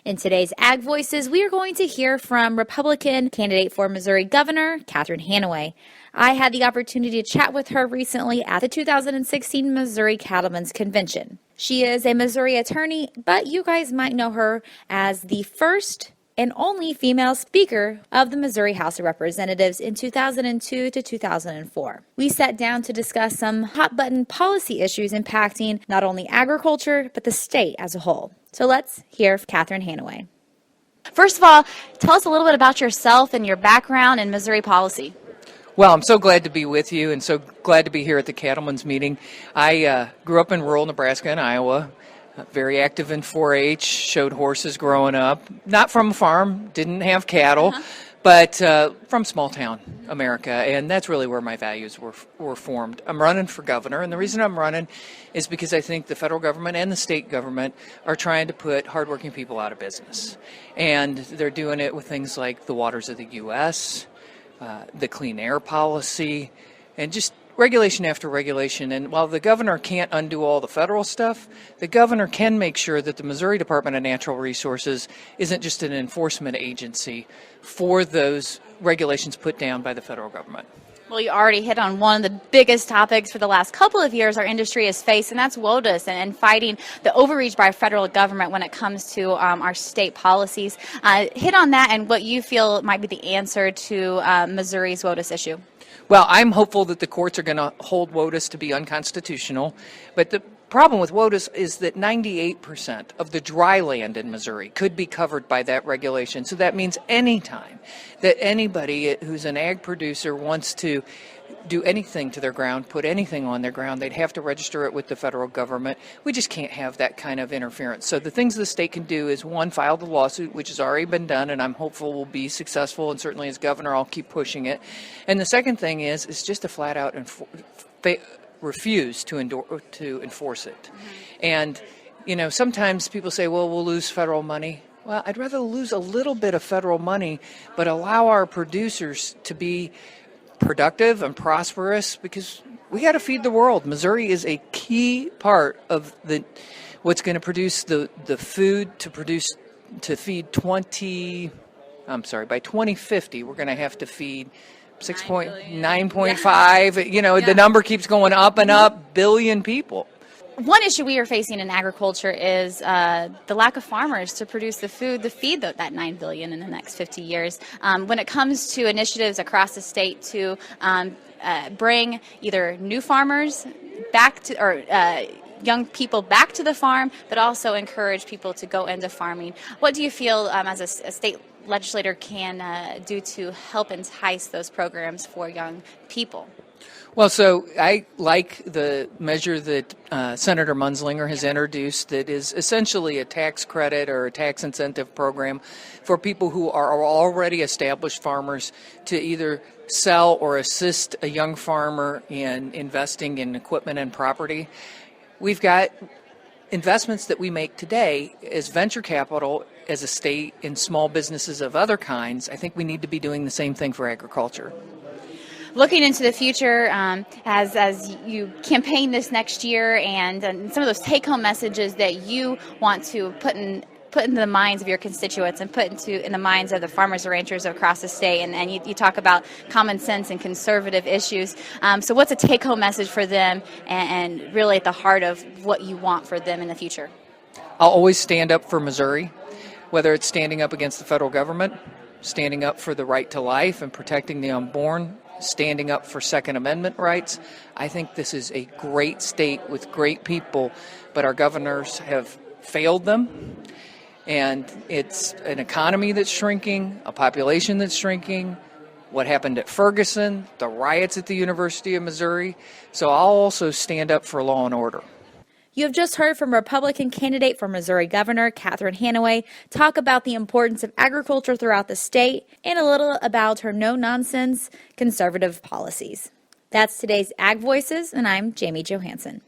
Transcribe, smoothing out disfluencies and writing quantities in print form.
In today's Ag Voices, we are going to hear from Republican candidate for Missouri Governor, Catherine Hanaway. I had the opportunity to chat with her recently at the 2016 Missouri Cattlemen's Convention. She is a Missouri attorney, but you guys might know her as the first and only female Speaker of the Missouri House of Representatives in 2002 to 2004. We sat down to discuss some hot-button policy issues impacting not only agriculture, but the state as a whole. So let's hear Catherine Hanaway. First of all, tell us a little bit about yourself and your background in Missouri policy. Well, I'm so glad to be with you and so glad to be here at the Cattlemen's meeting. I grew up in rural Nebraska and Iowa, very active in 4-H, showed horses growing up. Not from a farm, didn't have cattle, but from small town America, and that's really where my values were formed. I'm running for governor, and the reason I'm running is because I think the federal government and the state government are trying to put hardworking people out of business. And they're doing it with things like the Waters of the U.S., the clean air policy, and just regulation after regulation. And while the governor can't undo all the federal stuff, the governor can make sure that the Missouri Department of Natural Resources isn't just an enforcement agency for those regulations put down by the federal government. Well, you already hit on one of the biggest topics for the last couple of years our industry has faced, and that's WOTUS and fighting the overreach by federal government when it comes to our state policies. Hit on that and what you feel might be the answer to Missouri's WOTUS issue. Well, I'm hopeful that the courts are going to hold WOTUS to be unconstitutional, but the problem with WOTUS is that 98% of the dry land in Missouri could be covered by that regulation. So that means anytime that anybody who's an ag producer wants to do anything to their ground, put anything on their ground, they'd have to register it with the federal government. We just can't have that kind of interference. So the things the state can do is, one, file the lawsuit, which has already been done, and I'm hopeful will be successful, and certainly as governor I'll keep pushing it. And the second thing is just to flat out refuse to enforce it. And, sometimes people say, well, we'll lose federal money. Well, I'd rather lose a little bit of federal money, but allow our producers to be productive and prosperous, because we got to feed the world. Missouri is a key part of what's going to produce the food to feed by 2050 we're going to have to feed 9.5, the number keeps going up and up, billion people. One issue we are facing in agriculture is the lack of farmers to produce the food to feed that 9 billion in the next 50 years. When it comes to initiatives across the state to bring either new farmers back to, or young people back to the farm, but also encourage people to go into farming, what do you feel as a state legislator can do to help entice those programs for young people? Well, so I like the measure that Senator Munzlinger has introduced that is essentially a tax credit or a tax incentive program for people who are already established farmers to either sell or assist a young farmer in investing in equipment and property. We've got investments that we make today as venture capital as a state in small businesses of other kinds. I think we need to be doing the same thing for agriculture. Looking into the future, as you campaign this next year, and some of those take-home messages that you want to put into the minds of your constituents and put in the minds of the farmers and ranchers across the state, and you talk about common sense and conservative issues. So what's a take-home message for them and really at the heart of what you want for them in the future? I'll always stand up for Missouri, whether it's standing up against the federal government, standing up for the right to life and protecting the unborn, standing up for Second Amendment rights. I think this is a great state with great people, but our governors have failed them. And it's an economy that's shrinking, a population that's shrinking, what happened at Ferguson, the riots at the University of Missouri. So I'll also stand up for law and order. You have just heard from Republican candidate for Missouri Governor, Catherine Hanaway, talk about the importance of agriculture throughout the state and a little about her no-nonsense conservative policies. That's today's Ag Voices, and I'm Jamie Johansson.